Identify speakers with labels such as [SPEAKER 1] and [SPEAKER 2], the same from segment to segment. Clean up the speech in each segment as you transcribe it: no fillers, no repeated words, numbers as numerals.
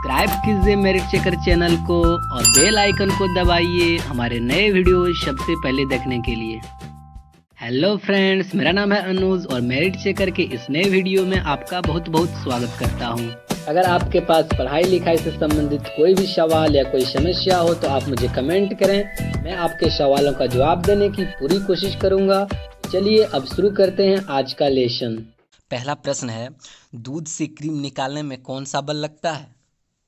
[SPEAKER 1] Subscribe कीजिए merit checker channel को और बेल आइकन को दबाइए हमारे नए वीडियो सबसे पहले देखने के लिए। हेलो फ्रेंड्स, मेरा नाम है अनुज और मेरिट चेकर के इस नए वीडियो में आपका बहुत बहुत स्वागत करता हूं। अगर आपके पास पढ़ाई लिखाई से संबंधित कोई भी सवाल या कोई समस्या हो तो आप मुझे कमेंट करें, मैं आपके सवालों का जवाब देने की पूरी कोशिश करूंगा। चलिए अब शुरू करते हैं आज का लेसन।
[SPEAKER 2] पहला प्रश्न है, दूध से क्रीम निकालने में कौन सा बल लगता है?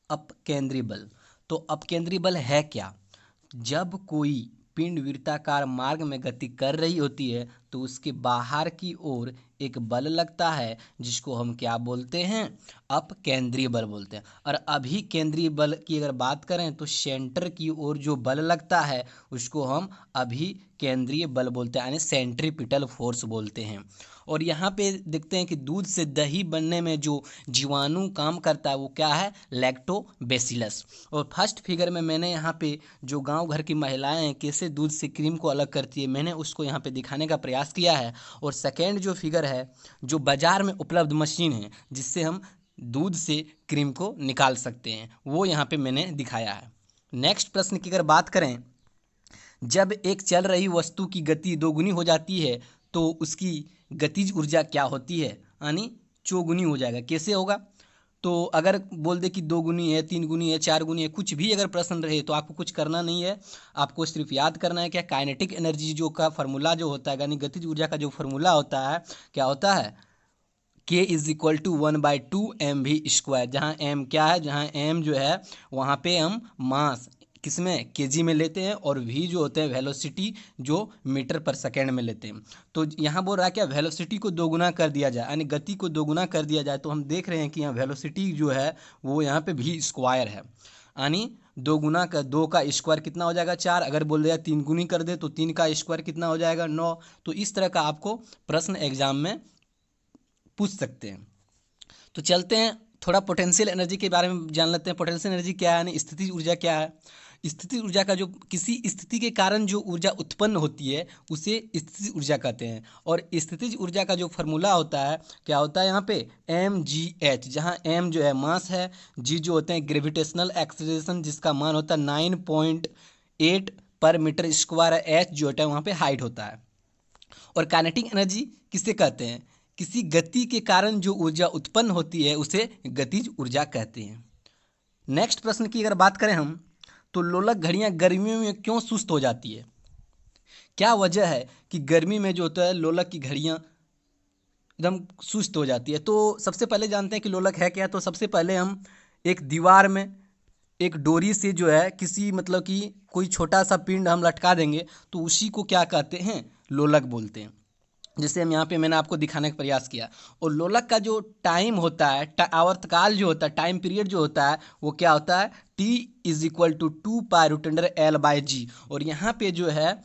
[SPEAKER 2] अपकेंद्री बल। तो अपकेंद्री बल है क्या? जब कोई पिंड वृत्ताकार मार्ग में गति कर रही होती है तो उसके बाहर की ओर एक बल लगता है जिसको हम क्या बोलते हैं? अपकेंद्रीय बल बोलते हैं। और अभी केंद्रीय बल की अगर बात करें तो सेंटर की ओर जो बल लगता है उसको हम अभी केंद्रीय बल बोलते हैं, यानी सेंट्रीपिटल फोर्स बोलते हैं। और यहाँ पे देखते हैं कि दूध से दही बनने में जो जीवाणु काम करता है वो क्या है? लैक्टोबैसिलस। और फर्स्ट फिगर में मैंने यहाँ पे जो गांव घर की महिलाएं हैं कैसे दूध से क्रीम को अलग करती है, मैंने उसको यहाँ पे दिखाने का प्रयास किया है। और सेकेंड जो फिगर है, जो बाजार में उपलब्ध मशीन है जिससे हम दूध से क्रीम को निकाल सकते हैं, वो यहाँ पे मैंने दिखाया है। नेक्स्ट प्रश्न की अगर बात करें, जब एक चल रही वस्तु की गति दोगुनी हो जाती है तो उसकी गतिज ऊर्जा क्या होती है? यानी चौगुनी हो जाएगा। कैसे होगा? तो अगर बोल दे कि 2 गुनी है, 3 गुनी है, 4 गुनी है, कुछ भी अगर प्रश्न रहे तो आपको कुछ करना नहीं है, आपको सिर्फ याद करना है क्या? काइनेटिक एनर्जी जो का फार्मूला जो होता है, यानी गतिज ऊर्जा का जो फार्मूला होता है, क्या होता है? K is equal to 1/2 mv²। जहाँ m क्या है? जहाँ m जो है वहाँ पे हम मास किसमें? kg में लेते हैं और v जो होते हैं वेलोसिटी, जो मीटर पर सेकेंड में लेते हैं। तो यहाँ बोल रहा है क्या? वेलोसिटी को दोगुना कर दिया जाए, यानी गति को दोगुना कर दिया जाए। तो हम देख रहे हैं कि यहाँ वेलोसिटी जो है वो यहाँ पे v² है, यानी 2 गुना का 2 का स्क्वायर कितना हो जाएगा? 4। अगर बोल दिया 3 गुनी कर दे तो 3 का स्क्वायर कितना हो जाएगा? 9। तो इस तरह का आपको प्रश्न एग्जाम में पूछ सकते हैं। तो चलते हैं थोड़ा पोटेंशियल एनर्जी के बारे में जान लेते हैं। पोटेंशियल एनर्जी क्या है, यानी स्थितिज ऊर्जा क्या है? स्थितिज ऊर्जा का जो किसी स्थिति के कारण जो ऊर्जा उत्पन्न होती है उसे स्थितिज ऊर्जा कहते हैं। और स्थितिज ऊर्जा का जो फार्मूला होता है, क्या होता है यहाँ पे? mgh, जहाँ m जो है मास है, g जो होते हैं ग्रेविटेशनल एक्सेलरेशन जिसका मान होता है 9.8 पर मीटर स्क्वायर, h जो होता है वहाँ पे हाइट होता है। और काइनेटिक एनर्जी किसे कहते हैं? किसी गति के कारण जो ऊर्जा उत्पन्न होती है उसे गतिज ऊर्जा कहते हैं। नेक्स्ट प्रश्न की अगर बात करें हम, तो लोलक घड़ियां गर्मियों में क्यों सुस्त हो जाती है? क्या वजह है कि गर्मी में जो होता है लोलक की घड़ियां एकदम सुस्त हो जाती है? तो सबसे पहले जानते हैं कि लोलक है क्या। तो सबसे पहले हम एक दीवार में एक डोरी से जो है किसी मतलब कि कोई छोटा सा पिंड हम लटका देंगे तो उसी को क्या कहते हैं? लोलक बोलते हैं। जैसे हम यहाँ पे मैंने आपको दिखाने का प्रयास किया। और लोलक का जो टाइम होता है, आवर्तकाल जो होता है, टाइम पीरियड जो होता है वो क्या होता है? T is equal to 2π√L/g। और यहाँ पे जो है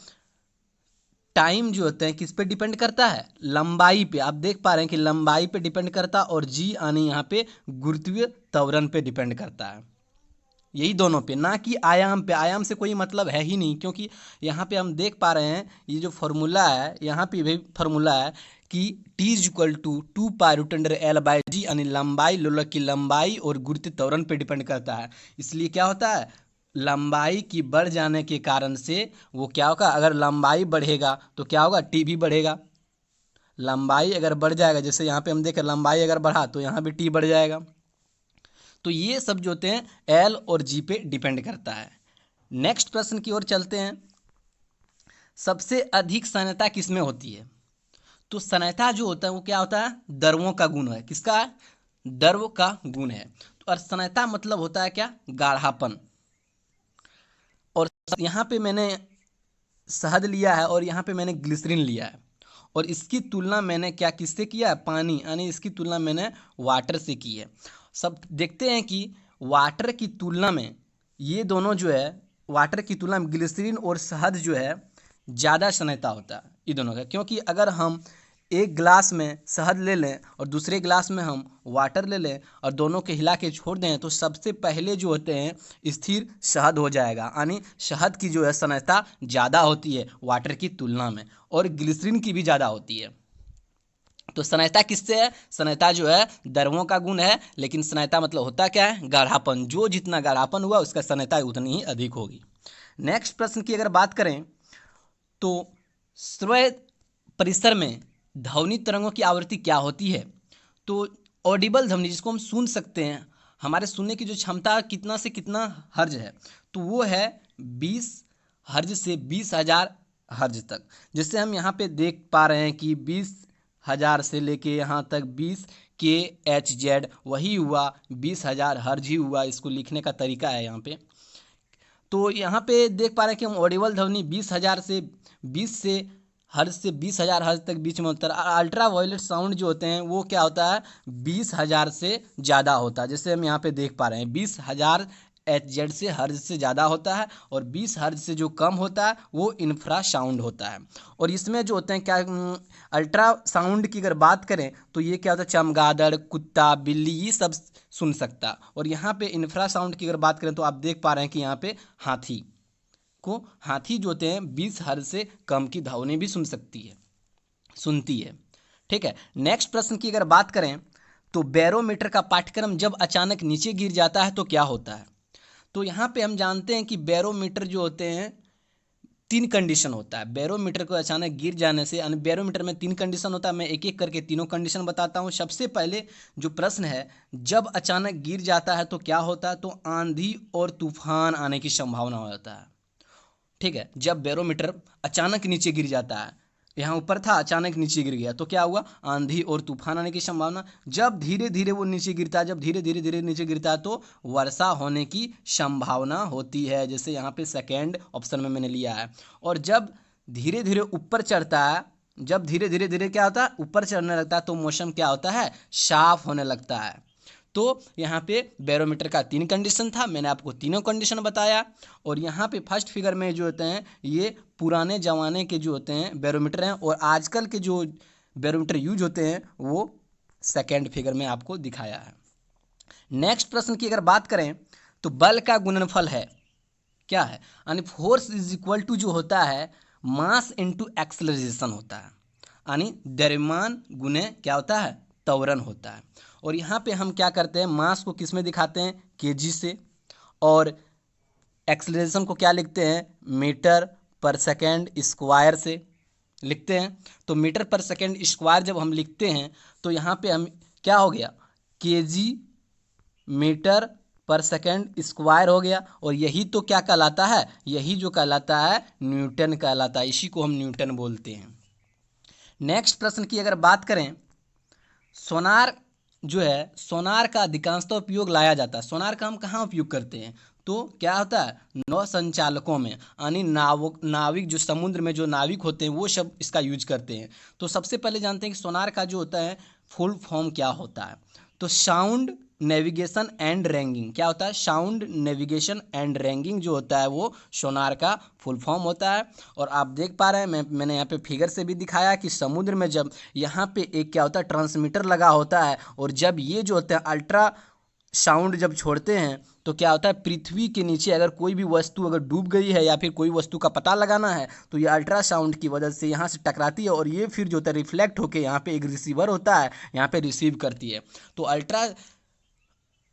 [SPEAKER 2] टाइम जो होते हैं किस पे डिपेंड करता है? लंबाई पे। आप देख पा रहे हैं कि लंबाई पे डिपेंड करता है और जी यानी यहाँ पे गुरुत्वीय त्वरण पे डिपेंड करता है। यही दोनों पे, ना कि आयाम पे। आयाम से कोई मतलब है ही नहीं, क्योंकि यहाँ पे हम देख पा रहे हैं ये जो फार्मूला है, यहाँ पे भी फार्मूला है कि T is equal to 2π√L/g, यानी लंबाई, लोलक की लंबाई और गुरुत्वीय त्वरण पे डिपेंड करता है। इसलिए क्या होता है? लंबाई की बढ़ जाने के कारण से वो क्या होगा? अगर लंबाई बढ़ेगा तो क्या होगा? T भी बढ़ेगा। लंबाई अगर बढ़ जाएगा, जैसे यहाँ पे हम देखें लंबाई अगर बढ़ा तो यहाँ भी T बढ़ जाएगा। तो ये सब जो होते हैं एल और जी पे डिपेंड करता है। नेक्स्ट प्रश्न की ओर चलते हैं। सबसे अधिक सनयता किसमें होती है? तो सनयता जो होता है वो क्या होता है? द्रवों का गुण है। किसका? द्रव का गुण है। तो और सनयता मतलब होता है क्या? गाढ़ापन। और यहाँ पे मैंने शहद लिया है और यहाँ पे मैंने ग्लिसरीन लिया है और इसकी तुलना मैंने क्या किससे किया है? पानी, यानी इसकी तुलना मैंने वाटर से की है। सब देखते हैं कि वाटर की तुलना में ये दोनों जो है, वाटर की तुलना में ग्लिसरीन और शहद जो है ज़्यादा सनयता होता है ये दोनों का। क्योंकि अगर हम एक गिलास में शहद ले लें और दूसरे गिलास में हम वाटर ले लें और दोनों के हिला के छोड़ दें तो सबसे पहले जो होते हैं स्थिर शहद हो जाएगा, यानी शहद की जो है सनयता ज़्यादा होती है वाटर की तुलना में और ग्लिसरीन की भी ज़्यादा होती है। तो स्नायुता किससे है? स्नायुता जो है द्रवों का गुण है, लेकिन स्नायुता मतलब होता क्या है? गाढ़ापन। जो जितना गाढ़ापन हुआ उसका स्नायुता उतनी ही अधिक होगी। नेक्स्ट प्रश्न की अगर बात करें तो श्रव्य परिसर में ध्वनि तरंगों की आवृत्ति क्या होती है? तो ऑडिबल ध्वनि जिसको हम सुन सकते हैं, हमारे सुनने की जो क्षमता कितना से कितना हर्ज है, तो वो है 20 हर्ज से 20,000 हर्ज तक। जैसे हम यहाँ पे देख पा रहे हैं कि 20,000 से लेके यहाँ तक 20 kHz वही हुआ, 20,000 हर्ज ही हुआ। इसको लिखने का तरीका है यहाँ पे। तो यहाँ पे देख पा रहे हैं कि हम ऑडिबल ध्वनि 20,000 से 20,000 हर्ज तक बीच में होता है। अल्ट्रा वायलेट साउंड जो होते हैं वो क्या होता है? 20,000 से ज़्यादा होता है। जैसे हम यहाँ पे देख पा रहे हैं 20,000 HZ से हर्ज से ज़्यादा होता है, और 20 हर्ज से जो कम होता है वो इंफ्रा साउंड होता है। और इसमें जो होते हैं क्या, अल्ट्रा साउंड की अगर बात करें तो ये क्या होता है? चमगादड़, कुत्ता, बिल्ली, ये सब सुन सकता। और यहाँ पे इंफ्रा साउंड की अगर बात करें तो आप देख पा रहे हैं कि यहाँ पे हाथी जो होते हैं 20 हर्ज से कम की ध्वनि भी सुनती है। ठीक है। नेक्स्ट प्रश्न की अगर बात करें तो बैरोमीटर का पाठ्यक्रम जब अचानक नीचे गिर जाता है तो क्या होता है? तो यहाँ पे हम जानते हैं कि बैरोमीटर जो होते हैं 3 कंडीशन होता है। बैरोमीटर को अचानक गिर जाने से, यानी बैरोमीटर में 3 कंडीशन होता है। मैं एक एक करके तीनों कंडीशन बताता हूँ। सबसे पहले जो प्रश्न है, जब अचानक गिर जाता है तो क्या होता है? तो आंधी और तूफान आने की संभावना होता है। ठीक है। जब बैरोमीटर अचानक नीचे गिर जाता है, यहाँ ऊपर था अचानक नीचे गिर गया, तो क्या हुआ? आंधी और तूफान आने की संभावना। जब धीरे धीरे वो नीचे गिरता है, जब धीरे धीरे नीचे गिरता है तो वर्षा होने की संभावना होती है। जैसे यहाँ पे सेकेंड ऑप्शन में मैंने लिया है। और जब धीरे धीरे ऊपर चढ़ता है, जब धीरे धीरे क्या होता है? ऊपर चढ़ने लगता है, तो मौसम क्या होता है? साफ होने लगता है। तो यहाँ पे बैरोमीटर का 3 कंडीशन था, मैंने आपको तीनों कंडीशन बताया। और यहाँ पे फर्स्ट फिगर में जो होते हैं ये पुराने ज़माने के जो होते हैं बैरोमीटर हैं, और आजकल के जो बैरोमीटर यूज होते हैं वो सेकेंड फिगर में आपको दिखाया है। नेक्स्ट प्रश्न की अगर बात करें तो बल का गुणनफल है क्या है? यानी फोर्स इज इक्वल टू जो होता है मास इनटू एक्सेलरेशन होता है, यानी द्रव्यमान गुने क्या होता है? त्वरण होता है। और यहाँ पे हम क्या करते हैं? मास को किस में दिखाते हैं? केजी से। और एक्सेलरेशन को क्या लिखते हैं? मीटर पर सेकेंड स्क्वायर से लिखते हैं। तो मीटर पर सेकेंड स्क्वायर जब हम लिखते हैं तो यहाँ पे हम क्या हो गया? केजी मीटर पर सेकेंड स्क्वायर हो गया। और यही तो क्या कहलाता है? यही जो कहलाता है न्यूटन कहलाता है। इसी को हम न्यूटन बोलते हैं। नेक्स्ट प्रश्न की अगर बात करें, सोनार जो है, सोनार का अधिकांशतः उपयोग लाया जाता है। सोनार का हम कहाँ उपयोग करते हैं? तो क्या होता है? नौ संचालकों में, यानी नाविक जो समुद्र में जो नाविक होते हैं वो सब इसका यूज करते हैं। तो सबसे पहले जानते हैं कि सोनार का जो होता है फुल फॉर्म क्या होता है? तो साउंड नेविगेशन एंड रैंगिंग। क्या होता है? साउंड नेविगेशन एंड रैंगिंग जो होता है वो सोनार का फुल फॉर्म होता है। और आप देख पा रहे हैं, मैंने यहाँ पे फिगर से भी दिखाया कि समुद्र में जब यहाँ पे एक क्या होता है? ट्रांसमीटर लगा होता है। और जब ये जो होते हैं अल्ट्रा साउंड जब छोड़ते हैं तो क्या होता है? पृथ्वी के नीचे अगर कोई भी वस्तु अगर डूब गई है या फिर कोई वस्तु का पता लगाना है तो ये अल्ट्रासाउंड की वजह से यहाँ से टकराती है, और ये फिर जो होता है रिफ्लेक्ट होकर यहाँ पे एक रिसीवर होता है, यहाँ पे रिसीव करती है। तो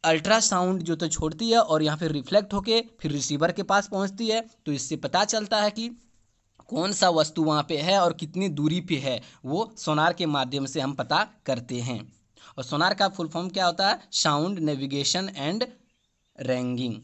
[SPEAKER 2] अल्ट्रासाउंड जो तो छोड़ती है और यहाँ पे रिफ्लेक्ट होके फिर रिसीवर के पास पहुँचती है। तो इससे पता चलता है कि कौन सा वस्तु वहाँ पे है और कितनी दूरी पे है, वो सोनार के माध्यम से हम पता करते हैं। और सोनार का फुल फॉर्म क्या होता है? Sound navigation and ragging.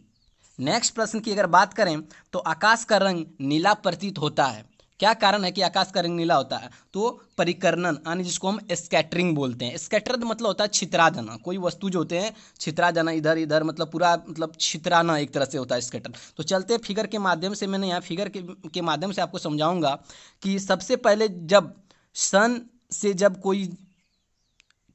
[SPEAKER 2] Next प्रश्न की अगर बात करें तो आकाश का रंग नीला प्रतीत होता है। क्या कारण है कि आकाश का रंग नीला होता है? तो परिकर्णन, यानी जिसको हम स्कैटरिंग बोलते हैं। स्कैटर मतलब होता है छितरा जाना। कोई वस्तु जो होते हैं छितरा जाना, इधर इधर, मतलब पूरा मतलब छितराना एक तरह से होता है स्कैटर। तो चलते फिगर के माध्यम से, मैंने यहाँ फिगर के माध्यम से आपको समझाऊंगा कि सबसे पहले जब सन से जब कोई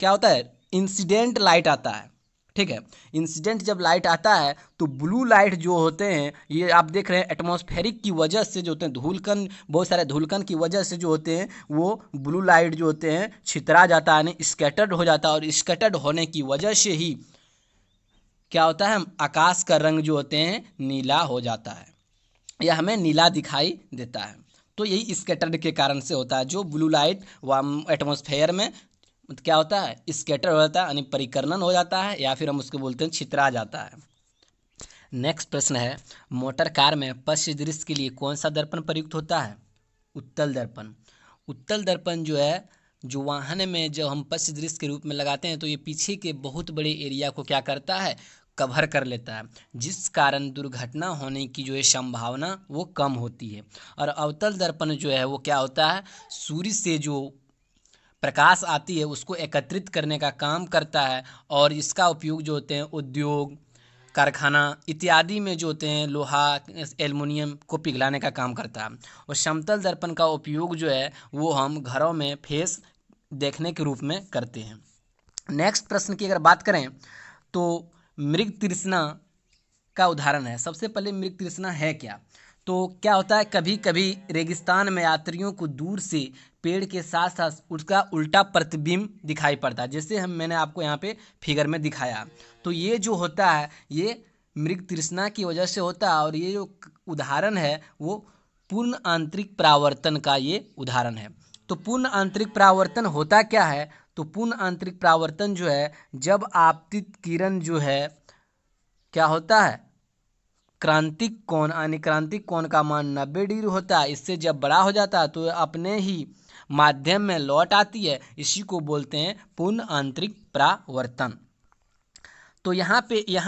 [SPEAKER 2] क्या होता है? इंसिडेंट लाइट आता है। ठीक है। इंसिडेंट जब लाइट आता है तो ब्लू लाइट जो होते हैं, ये आप देख रहे हैं एटमॉस्फेरिक की वजह से जो होते हैं धूलकण, बहुत सारे धूलकण की वजह से जो होते हैं वो ब्लू लाइट जो होते हैं छितरा जाता है, यानी स्कैटर्ड हो जाता है। और स्कैटर्ड होने की वजह से ही क्या होता है? आकाश का रंग जो होते हैं नीला हो जाता है, या हमें नीला दिखाई देता है। तो यही स्कैटर्ड के कारण से होता है। जो ब्लू लाइट एटमॉस्फेयर में मतलब क्या होता है, स्कैटर हो जाता है यानी परिकर्णन हो जाता है, या फिर हम उसको बोलते हैं छितरा जाता है। नेक्स्ट प्रश्न है, मोटर कार में पश्च दृश्य के लिए कौन सा दर्पण प्रयुक्त होता है? उत्तल दर्पण। उत्तल दर्पण जो है, जो वाहन में जब हम पश्च दृश्य के रूप में लगाते हैं तो ये पीछे के बहुत बड़े एरिया को क्या करता है, कवर कर लेता है, जिस कारण दुर्घटना होने की जो है संभावना वो कम होती है। और अवतल दर्पण जो है वो क्या होता है, सूर्य से जो प्रकाश आती है उसको एकत्रित करने का काम करता है, और इसका उपयोग जो होते हैं उद्योग, कारखाना इत्यादि में जो होते हैं लोहा, एल्युमिनियम को पिघलाने का काम करता है। और समतल दर्पण का उपयोग जो है वो हम घरों में फेस देखने के रूप में करते हैं। नेक्स्ट प्रश्न की अगर बात करें तो मृग तृष्णा का उदाहरण है। सबसे पहले मृग तृष्णा है क्या? तो क्या होता है, कभी कभी रेगिस्तान में यात्रियों को दूर से पेड़ के साथ साथ उसका उल्टा प्रतिबिंब दिखाई पड़ता है, जैसे मैंने आपको यहाँ पे फिगर में दिखाया। तो ये जो होता है ये मृग तृष्णा की वजह से होता है, और ये जो उदाहरण है वो पूर्ण आंतरिक परावर्तन का ये उदाहरण है। तो पूर्ण आंतरिक परावर्तन होता क्या है? तो पूर्ण आंतरिक परावर्तन जो है, जब आपतित किरण जो है क्या होता है, क्रांतिक कोण यानी क्रांतिक कोण का मान 90 डिग्री होता है, इससे जब बड़ा हो जाता है तो अपने ही माध्यम में लौट आती है, इसी को बोलते हैं पूर्ण आंतरिक परावर्तन। तो यहाँ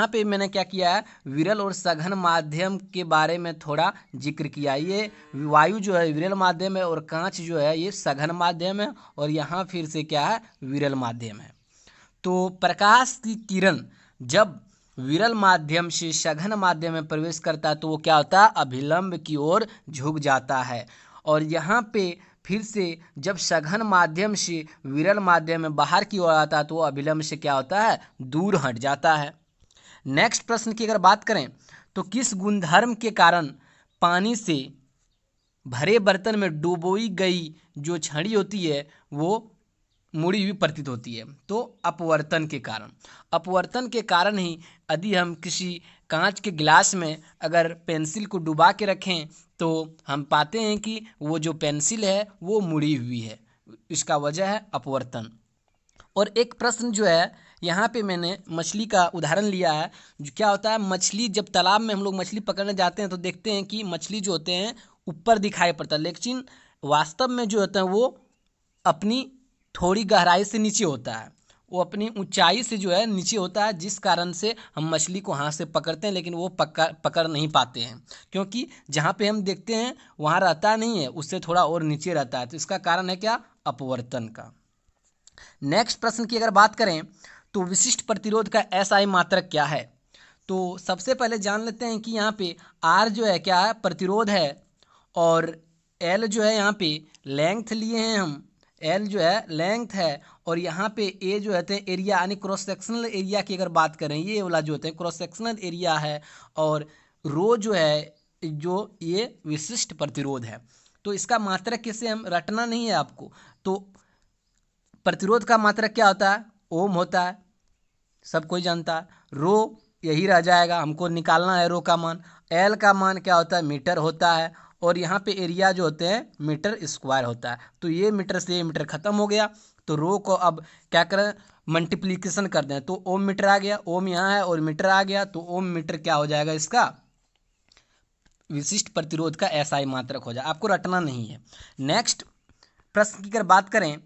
[SPEAKER 2] पे मैंने क्या किया है, विरल और सघन माध्यम के बारे में थोड़ा जिक्र किया। ये वायु जो है विरल माध्यम है और कांच जो है ये सघन माध्यम है, और यहाँ फिर से क्या है, विरल माध्यम है। तो प्रकाश की किरण जब विरल माध्यम से सघन माध्यम में प्रवेश करता है तो वो क्या होता है, अभिलंब की ओर झुक जाता है। और यहाँ पे फिर से जब सघन माध्यम से विरल माध्यम में बाहर की ओर आता है तो वो अभिलंब से क्या होता है, दूर हट जाता है। नेक्स्ट प्रश्न की अगर बात करें तो किस गुणधर्म के कारण पानी से भरे बर्तन में डुबोई गई जो छड़ी होती है वो मुड़ी हुई प्रतीत होती है? तो अपवर्तन के कारण। अपवर्तन के कारण ही यदि हम किसी कांच के गिलास में अगर पेंसिल को डुबा के रखें तो हम पाते हैं कि वो जो पेंसिल है वो मुड़ी हुई है, इसका वजह है अपवर्तन। और एक प्रश्न जो है यहाँ पे मैंने मछली का उदाहरण लिया है। जो क्या होता है, मछली जब तालाब में हम लोग मछली पकड़ने जाते हैं तो देखते हैं कि मछली जो होते हैं ऊपर दिखाई पड़ता है, लेकिन वास्तव में जो होता है वो अपनी थोड़ी गहराई से नीचे होता है, वो अपनी ऊंचाई से जो है नीचे होता है, जिस कारण से हम मछली को हाथ से पकड़ते हैं लेकिन वो पकड़ नहीं पाते हैं, क्योंकि जहाँ पे हम देखते हैं वहाँ रहता नहीं है, उससे थोड़ा और नीचे रहता है। तो इसका कारण है क्या, अपवर्तन का। नेक्स्ट प्रश्न की अगर बात करें तो विशिष्ट प्रतिरोध का एसआई मात्रक क्या है? तो सबसे पहले जान लेते हैं कि यहाँ पे आर जो है क्या है, प्रतिरोध है, और एल जो है यहाँ पे लेंथ लिए हैं हम, एल जो है लेंथ है, और यहाँ पे ए जो होते हैं एरिया यानी क्रॉस सेक्शनल एरिया की अगर बात करें, ये वाला जो होते हैं क्रॉस सेक्शनल एरिया है, और रो जो है जो ये विशिष्ट प्रतिरोध है। तो इसका मात्रक कैसे, हम रटना नहीं है आपको। तो प्रतिरोध का मात्रक क्या होता है, ओम होता है, सब कोई जानता है। रो यही रह जाएगा, हमको निकालना है रो का मान। एल का मान क्या होता है, मीटर होता है, और यहाँ पे एरिया जो होते हैं मीटर स्क्वायर होता है। तो ये मीटर से ये मीटर खत्म हो गया, तो रो को अब क्या करें, मल्टीप्लिकेशन कर दें, तो ओम मीटर आ गया, ओम यहाँ है और मीटर आ गया, तो ओम मीटर क्या हो जाएगा, इसका विशिष्ट प्रतिरोध का एसआई मात्रक हो जाए, आपको रटना नहीं है। नेक्स्ट प्रश्न की अगर बात करें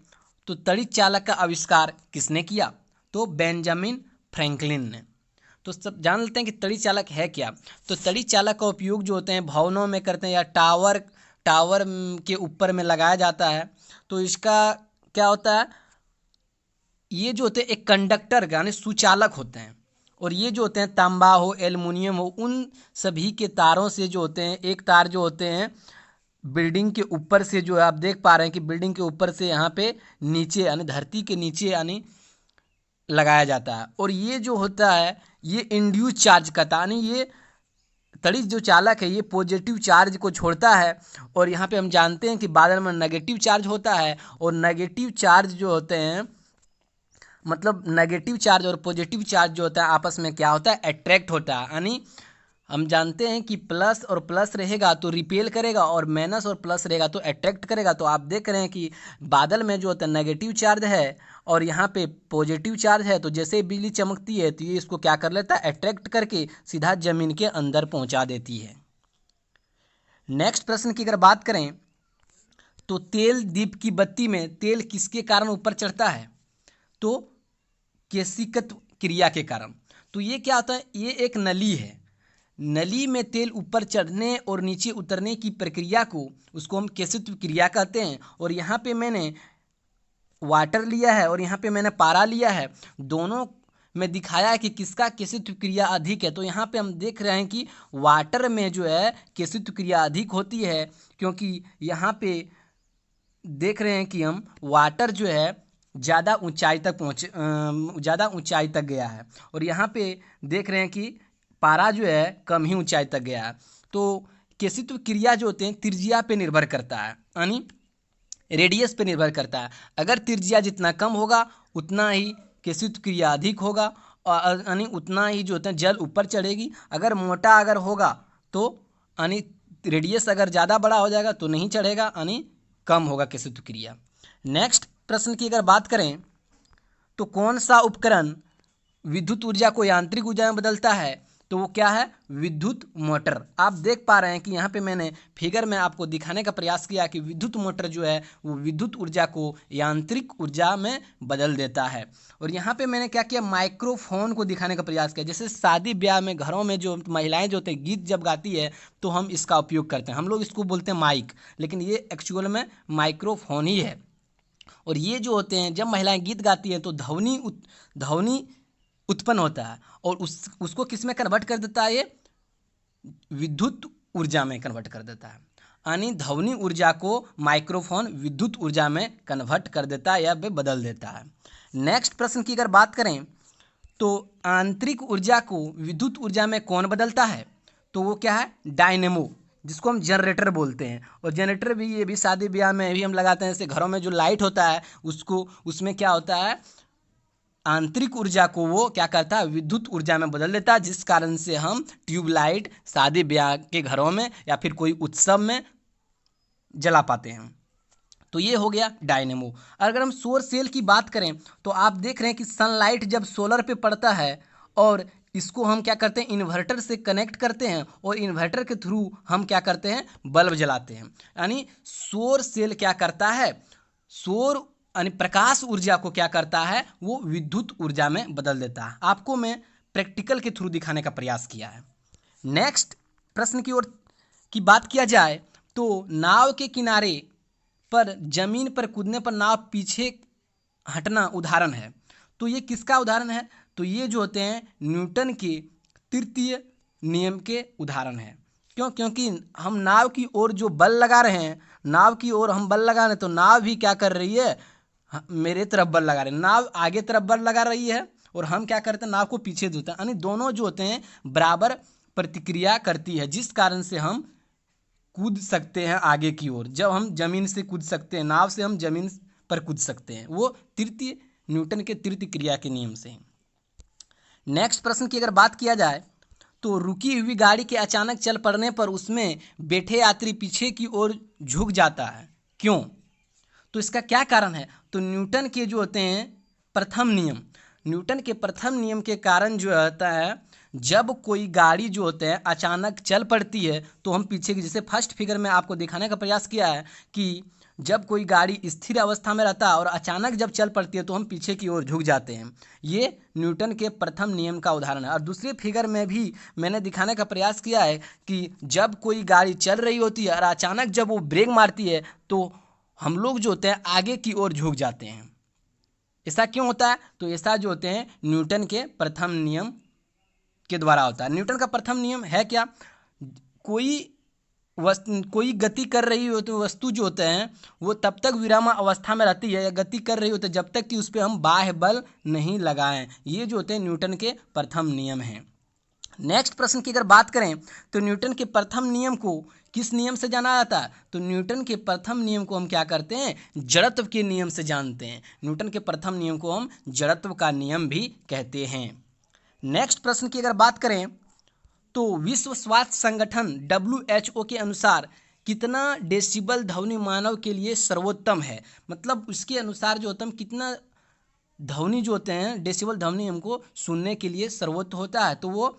[SPEAKER 2] तो तड़ित चालक का आविष्कार किसने किया? तो बेंजामिन फ्रैंकलिन ने। तो सब जान लेते हैं कि तड़ित चालक है क्या। तो तड़ित चालक का उपयोग जो होते हैं भवनों में करते हैं, या टावर के ऊपर में लगाया जाता है। तो इसका क्या होता है, ये जो होते हैं एक कंडक्टर यानी सुचालक होते हैं, और ये जो होते हैं तांबा हो एल्युमिनियम हो, उन सभी के तारों से जो होते हैं, एक तार जो होते हैं बिल्डिंग के ऊपर से, जो आप देख पा रहे हैं कि बिल्डिंग के ऊपर से यहाँ पे नीचे यानी धरती के नीचे यानी लगाया जाता है। और ये जो होता है ये इंड्यूस चार्ज करता है, यानी ये तड़ित जो चालक है ये पॉजिटिव चार्ज को छोड़ता है, और यहाँ पे हम जानते हैं कि बादल में नेगेटिव चार्ज होता है, और नेगेटिव चार्ज जो होते हैं मतलब नेगेटिव चार्ज और पॉजिटिव चार्ज जो होता है आपस में क्या होता है, अट्रैक्ट होता है, यानी हम जानते हैं कि प्लस और प्लस रहेगा तो रिपेल करेगा और माइनस और प्लस रहेगा तो अट्रैक्ट करेगा। तो आप देख रहे हैं कि बादल में जो होता है नेगेटिव चार्ज है और यहाँ पे पॉजिटिव चार्ज है, तो जैसे ही बिजली चमकती है तो ये इसको क्या कर लेता है, अट्रैक्ट करके सीधा जमीन के अंदर पहुंचा देती है। नेक्स्ट प्रश्न की अगर बात करें तो तेल दीप की बत्ती में तेल किसके कारण ऊपर चढ़ता है, तो केशिकत्व क्रिया के कारण। तो ये क्या होता है, ये एक नली है, नली में तेल ऊपर चढ़ने और नीचे उतरने की प्रक्रिया को उसको हम केशित्व क्रिया कहते हैं। और यहाँ पे मैंने वाटर लिया है और यहाँ पे मैंने पारा लिया है, दोनों में दिखाया है कि किसका केशित्व क्रिया अधिक है। तो यहाँ पे हम देख रहे हैं कि वाटर में जो है केशित्व क्रिया अधिक होती है, क्योंकि यहाँ पे देख रहे हैं कि हम वाटर जो है ज़्यादा ऊंचाई तक गया है और यहाँ पे देख रहे हैं कि पारा जो है कम ही ऊंचाई तक गया है। तो केशित्व क्रिया जो होते हैं त्रिज्या पे निर्भर करता है, यानी रेडियस पे निर्भर करता है। अगर त्रिज्या जितना कम होगा उतना ही केशित्व क्रिया अधिक होगा और यानी उतना ही जो होते हैं जल ऊपर चढ़ेगी। अगर मोटा अगर होगा तो यानी रेडियस अगर ज़्यादा बड़ा हो जाएगा तो नहीं चढ़ेगा, यानी कम होगा केशित्व क्रिया। नेक्स्ट प्रश्न की अगर बात करें तो कौन सा उपकरण विद्युत ऊर्जा को यांत्रिक ऊर्जा में बदलता है, तो वो क्या है, विद्युत मोटर। आप देख पा रहे हैं कि यहाँ पे मैंने फिगर में आपको दिखाने का प्रयास किया कि विद्युत मोटर जो है वो विद्युत ऊर्जा को यांत्रिक ऊर्जा में बदल देता है। और यहाँ पे मैंने क्या किया, माइक्रोफोन को दिखाने का प्रयास किया। जैसे शादी ब्याह में घरों में जो महिलाएं जो होते हैं गीत जब गाती है तो हम इसका उपयोग करते हैं, हम लोग इसको बोलते हैं माइक, लेकिन ये एक्चुअल में माइक्रोफोन ही है। और ये जो होते हैं जब महिलाएं गीत गाती हैं तो ध्वनि उत्पन्न होता है और उसको किस में कन्वर्ट कर देता है, ये विद्युत ऊर्जा में कन्वर्ट कर देता है, यानी ध्वनि ऊर्जा को माइक्रोफोन विद्युत ऊर्जा में कन्वर्ट कर देता है या बदल देता है। नेक्स्ट प्रश्न की अगर बात करें तो आंतरिक ऊर्जा को विद्युत ऊर्जा में कौन बदलता है, तो वो क्या है, डायनेमो, जिसको हम जनरेटर बोलते हैं। और जनरेटर भी ये भी शादी ब्याह में भी हम लगाते हैं। जैसे घरों में जो लाइट होता है उसको उसमें क्या होता है, आंतरिक ऊर्जा को वो क्या करता है, विद्युत ऊर्जा में बदल देता है, जिस कारण से हम ट्यूबलाइट शादी ब्याह के घरों में या फिर कोई उत्सव में जला पाते हैं। तो ये हो गया डायनेमो। अगर हम सौर सेल की बात करें तो आप देख रहे हैं कि सनलाइट जब सोलर पे पड़ता है और इसको हम क्या करते हैं, इन्वर्टर से कनेक्ट करते हैं और इन्वर्टर के थ्रू हम क्या करते हैं, बल्ब जलाते हैं। यानी सौर सेल क्या करता है, सौर यानी प्रकाश ऊर्जा को क्या करता है, वो विद्युत ऊर्जा में बदल देता है। आपको मैं प्रैक्टिकल के थ्रू दिखाने का प्रयास किया है। नेक्स्ट प्रश्न की ओर की बात किया जाए तो नाव के किनारे पर जमीन पर कूदने पर नाव पीछे हटना उदाहरण है, तो ये किसका उदाहरण है, तो ये जो होते हैं न्यूटन के तृतीय नियम के उदाहरण है। क्यों, क्योंकि हम नाव की ओर जो बल लगा रहे हैं, नाव की ओर हम बल लगा रहे हैं तो नाव भी क्या कर रही है, मेरे तरफ बल लगा रहे हैं, नाव आगे तरफ बल लगा रही है और हम क्या करते हैं, नाव को पीछे धोते हैं। यानी दोनों जो होते हैं बराबर प्रतिक्रिया करती है, जिस कारण से हम कूद सकते हैं आगे की ओर। जब हम जमीन से कूद सकते हैं, नाव से हम जमीन पर कूद सकते हैं, वो तृतीय न्यूटन के तृतीय क्रिया के नियम से। नेक्स्ट प्रश्न की अगर बात किया जाए तो रुकी हुई गाड़ी के अचानक चल पड़ने पर उसमें बैठे यात्री पीछे की ओर झुक जाता है, क्यों, तो इसका क्या कारण है, तो न्यूटन के जो होते हैं प्रथम नियम, न्यूटन के प्रथम नियम के कारण जो होता है, जब कोई गाड़ी जो होते हैं अचानक चल पड़ती है तो हम पीछे की, जैसे फर्स्ट फिगर में आपको दिखाने का प्रयास किया है कि जब कोई गाड़ी स्थिर अवस्था में रहता है और अचानक जब चल पड़ती है तो हम पीछे की ओर झुक जाते हैं। ये न्यूटन के प्रथम नियम का उदाहरण है। और दूसरी फिगर में भी मैंने दिखाने का प्रयास किया है कि जब कोई गाड़ी चल रही होती है और अचानक जब वो ब्रेक मारती है तो हम लोग जो होते हैं आगे की ओर झुक जाते हैं। ऐसा क्यों होता है, तो ऐसा जो होते हैं न्यूटन के प्रथम नियम के द्वारा होता है। न्यूटन का प्रथम नियम है क्या, कोई गति कर रही हो तो वस्तु जो होते हैं वो तब तक विराम अवस्था में रहती है या गति कर रही होती है जब तक कि उस पर हम बाह्य बल नहीं लगाएं। ये जो होते हैं न्यूटन के प्रथम नियम हैं। नेक्स्ट प्रश्न की अगर बात करें तो न्यूटन के प्रथम नियम को किस नियम से जाना जाता है, तो न्यूटन के प्रथम नियम को हम क्या करते हैं, जड़त्व के नियम से जानते हैं। न्यूटन के प्रथम नियम को हम जड़त्व का नियम भी कहते हैं। नेक्स्ट प्रश्न की अगर बात करें तो विश्व स्वास्थ्य संगठन WHO के अनुसार कितना डेसिबल ध्वनि मानव के लिए सर्वोत्तम है, मतलब उसके अनुसार जो होता है कितना ध्वनि जो होते हैं डेसिबल ध्वनि हमको सुनने के लिए सर्वोत्तम होता है, तो वो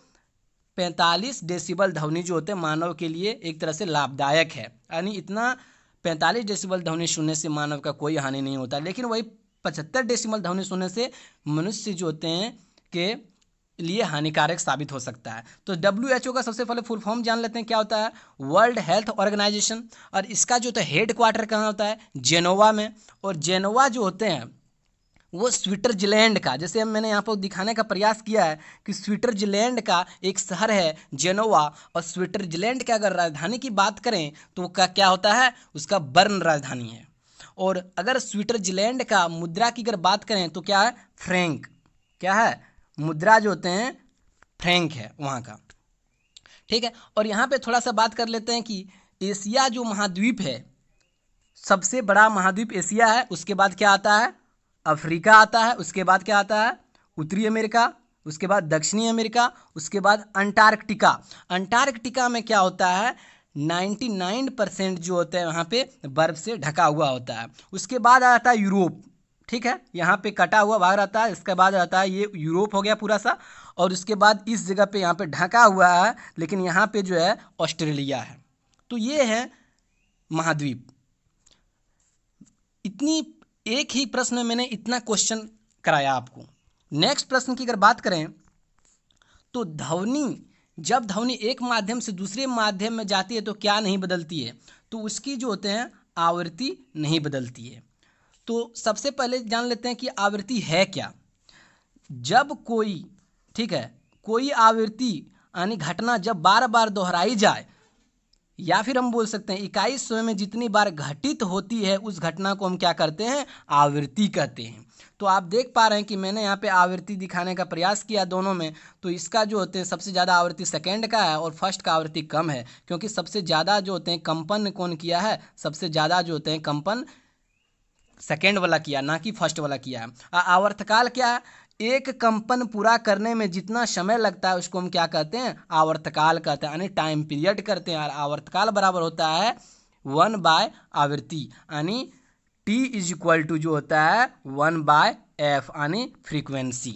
[SPEAKER 2] 45 डेसिबल ध्वनि जो होते हैं मानव के लिए एक तरह से लाभदायक है। यानी इतना 45 डेसिबल ध्वनि सुनने से मानव का कोई हानि नहीं होता, लेकिन वही 75 डेसिबल ध्वनि सुनने से मनुष्य जो होते हैं के लिए हानिकारक साबित हो सकता है। तो WHO का सबसे पहले फुल फॉर्म जान लेते हैं क्या होता है, वर्ल्ड हेल्थ ऑर्गेनाइजेशन। और इसका जो होता है हेड क्वार्टर कहाँ होता है, जेनोवा में। और जेनोवा जो होते हैं वो स्विट्जरलैंड का, जैसे मैंने यहाँ पर दिखाने का प्रयास किया है कि स्विट्जरलैंड का एक शहर है जेनोवा। और स्विट्जरलैंड की अगर राजधानी की बात करें तो क्या होता है, उसका बर्न राजधानी है। और अगर स्विट्जरलैंड का मुद्रा की अगर बात करें तो क्या है, फ्रैंक। क्या है, मुद्रा जो होते हैं फ्रैंक है वहाँ का, ठीक है। और यहाँ पे थोड़ा सा बात कर लेते हैं कि एशिया जो महाद्वीप है, सबसे बड़ा महाद्वीप एशिया है। उसके बाद क्या आता है, अफ्रीका आता है। उसके बाद क्या आता है, उत्तरी अमेरिका। उसके बाद दक्षिणी अमेरिका। उसके बाद अंटार्कटिका। अंटार्कटिका में क्या होता है, 99% जो होता है वहाँ पे बर्फ से ढका हुआ होता है। उसके बाद आता है यूरोप, ठीक है, यहाँ पे कटा हुआ भाग रहता है। इसके बाद आता है ये यूरोप हो गया पूरा सा। और उसके बाद इस जगह पे यहाँ पे ढका हुआ है, लेकिन यहाँ पे जो है ऑस्ट्रेलिया है। तो ये है महाद्वीप। इतनी एक ही प्रश्न में मैंने इतना क्वेश्चन कराया आपको। नेक्स्ट प्रश्न की अगर बात करें तो जब ध्वनि एक माध्यम से दूसरे माध्यम में जाती है तो क्या नहीं बदलती है, तो उसकी जो होते हैं आवृत्ति नहीं बदलती है। तो सबसे पहले जान लेते हैं कि आवृत्ति है क्या। जब कोई, ठीक है, कोई आवृत्ति यानी घटना जब बार बार दोहराई जाए, या फिर हम बोल सकते हैं इकाई समय में जितनी बार घटित होती है उस घटना को हम क्या करते हैं, आवृत्ति कहते हैं। तो आप देख पा रहे हैं कि मैंने यहाँ पे आवृत्ति दिखाने का प्रयास किया दोनों में। तो इसका जो होते हैं सबसे ज़्यादा आवृत्ति सेकंड का है और फर्स्ट का आवृत्ति कम है, क्योंकि सबसे ज़्यादा जो होते हैं कंपन कौन किया है, सबसे ज़्यादा जो होते हैं कंपन सेकेंड वाला किया, ना कि फर्स्ट वाला किया है। आवर्तकाल क्या है, एक कंपन पूरा करने में जितना समय लगता है उसको हम क्या कहते हैं, आवर्तकाल कहते हैं, यानी टाइम पीरियड करते हैं। और आवर्तकाल बराबर होता है 1/, आवृत्ति यानी T = जो होता है 1/f यानी फ्रीक्वेंसी।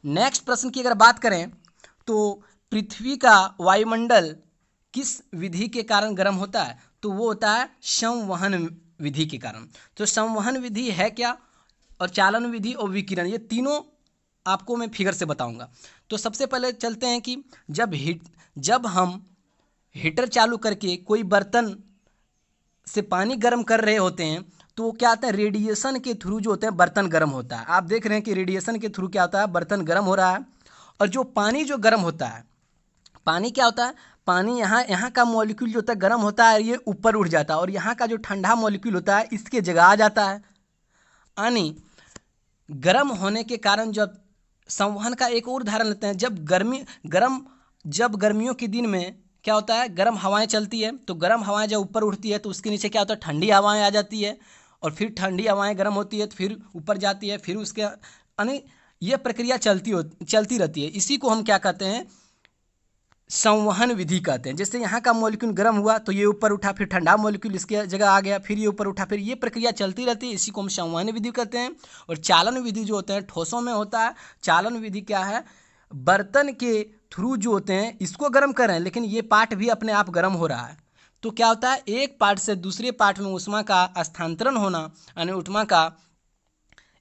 [SPEAKER 2] नेक्स्ट प्रश्न की अगर बात करें तो पृथ्वी का वायुमंडल किस विधि के कारण गर्म होता है, तो वो होता है संवहन विधि के कारण। तो संवहन विधि है क्या, और चालन विधि और विकिरण, ये तीनों आपको मैं फिगर से बताऊंगा। तो सबसे पहले चलते हैं कि जब हम हीटर चालू करके कोई बर्तन से पानी गर्म कर रहे होते हैं तो क्या होता है, रेडिएशन के थ्रू जो होते हैं बर्तन गर्म होता है। आप देख रहे हैं कि रेडिएशन के थ्रू क्या होता है, बर्तन गर्म हो रहा है। और जो पानी जो गर्म होता है, पानी क्या होता है, पानी यहाँ का मॉलिक्यूल जो होता है गर्म होता है, ये ऊपर उठ जाता है। और यहाँ का जो ठंडा मॉलिक्यूल होता है इसके जगह आ जाता है। यानी गर्म होने के कारण जब संवहन का एक और उदाहरण लेते हैं, जब गर्मियों के दिन में क्या होता है, गर्म हवाएं चलती है। तो गर्म हवाएं जब ऊपर उठती है तो उसके नीचे क्या होता है, ठंडी हवाएं आ जाती है। और फिर ठंडी हवाएं गर्म होती है तो फिर ऊपर जाती है, फिर उसके यानी ये प्रक्रिया चलती रहती है। इसी को हम क्या कहते हैं, संवहन विधि कहते हैं। जैसे यहाँ का मॉलिक्यूल गर्म हुआ तो ये ऊपर उठा, फिर ठंडा मॉलिक्यूल इसके जगह आ गया, फिर ये ऊपर उठा, फिर ये प्रक्रिया चलती रहती है। इसी को हम संवहन विधि कहते हैं। और चालन विधि जो होते हैं ठोसों में होता है। चालन विधि क्या है, बर्तन के थ्रू जो होते हैं इसको गर्म कर रहे हैं, लेकिन ये पार्ट भी अपने आप गर्म हो रहा है। तो क्या होता है, एक पार्ट से दूसरे पार्ट में ऊष्मा का स्थानांतरण होना, यानी ऊष्मा का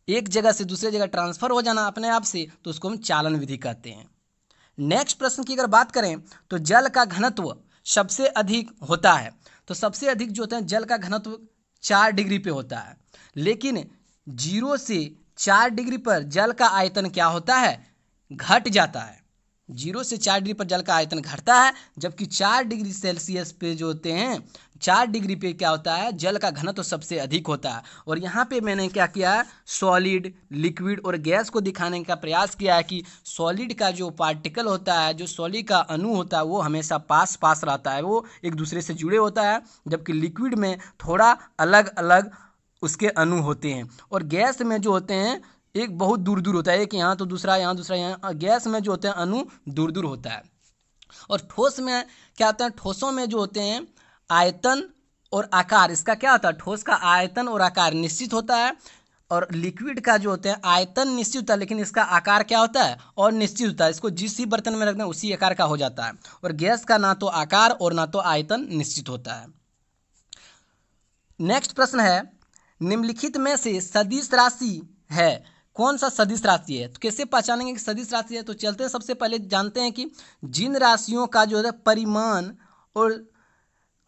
[SPEAKER 2] एक जगह से दूसरे जगह ट्रांसफर हो जाना अपने आप से, तो उसको हम चालन विधि कहते हैं। नेक्स्ट प्रश्न की अगर बात करें तो जल का घनत्व सबसे अधिक होता है। तो सबसे अधिक जो होता है जल का घनत्व 4 डिग्री पे होता है, लेकिन 0 से 4 डिग्री पर जल का आयतन क्या होता है, घट जाता है। 0 से 4 डिग्री पर जल का आयतन घटता है, जबकि 4 डिग्री सेल्सियस पे जो होते हैं 4 डिग्री पे क्या होता है, जल का घनत्व सबसे अधिक होता है। और यहाँ पे मैंने क्या किया है, सॉलिड, लिक्विड और गैस को दिखाने का प्रयास किया है कि सॉलिड का जो पार्टिकल होता है, जो सॉलिड का अणु होता है वो हमेशा पास रहता है, वो एक दूसरे से जुड़े होता है। जबकि लिक्विड में थोड़ा अलग अलग उसके अणु होते हैं। और गैस में जो होते हैं एक बहुत दूर दूर होता है, एक यहाँ तो दूसरा यहाँ, दूसरा यहाँ। गैस में जो होते हैं अणु दूर दूर होता है। और ठोस में क्या होता है, ठोसों में जो होते हैं आयतन और आकार, इसका क्या होता है, ठोस का आयतन और आकार निश्चित होता है, और लिक्विड का जो होता है आयतन निश्चित होता है लेकिन इसका आकार क्या होता है, और निश्चित होता है। इसको जिस ही बर्तन में रखते हैं उसी आकार का हो जाता है। और गैस का ना तो आकार और ना तो आयतन निश्चित होता है। नेक्स्ट प्रश्न है, निम्नलिखित में से सदिश राशि है, कौन सा सदिश राशि है? तो कैसे पहचानेंगे कि सदिश राशि है? तो चलते हैं, सबसे पहले जानते हैं कि जिन राशियों का जो है परिमाण और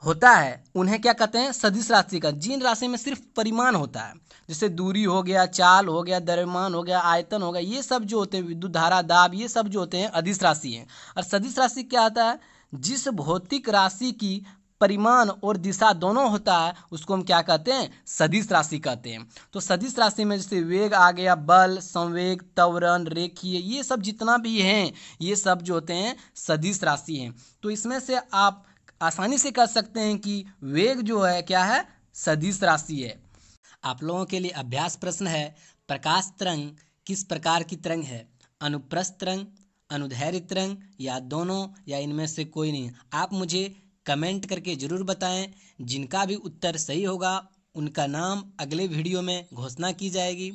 [SPEAKER 2] होता है उन्हें क्या कहते हैं, सदिश राशि का। जिन राशि में सिर्फ परिमाण होता है, जैसे दूरी हो गया, चाल हो गया, द्रव्यमान हो गया, आयतन हो गया, ये सब जो होते हैं, विद्युत धारा, दाब, ये सब जो होते हैं अदिश राशि हैं। और सदिश राशि क्या होता है, जिस भौतिक राशि की परिमाण और दिशा दोनों होता है उसको हम क्या कहते हैं, सदिश राशि कहते हैं। तो सदिश राशि में जैसे वेग आ गया, बल, संवेग, त्वरण, रेखीय, ये सब जितना भी हैं ये सब जो होते हैं सदिश राशि हैं। तो इसमें से आप आसानी से कह सकते हैं कि वेग जो है क्या है, सदिश राशि है। आप लोगों के लिए अभ्यास प्रश्न है, प्रकाश तरंग किस प्रकार की तरंग है? अनुप्रस्थ तरंग, अनुदैर्ध्य तरंग, या दोनों, या इनमें से कोई नहीं? आप मुझे कमेंट करके ज़रूर बताएं। जिनका भी उत्तर सही होगा उनका नाम अगले वीडियो में घोषणा की जाएगी।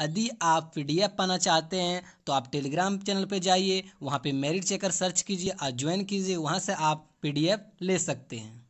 [SPEAKER 2] यदि आप PDF पाना चाहते हैं तो आप टेलीग्राम चैनल पे जाइए, वहाँ पे मेरिट चेकर सर्च कीजिए और ज्वाइन कीजिए, वहाँ से आप PDF ले सकते हैं।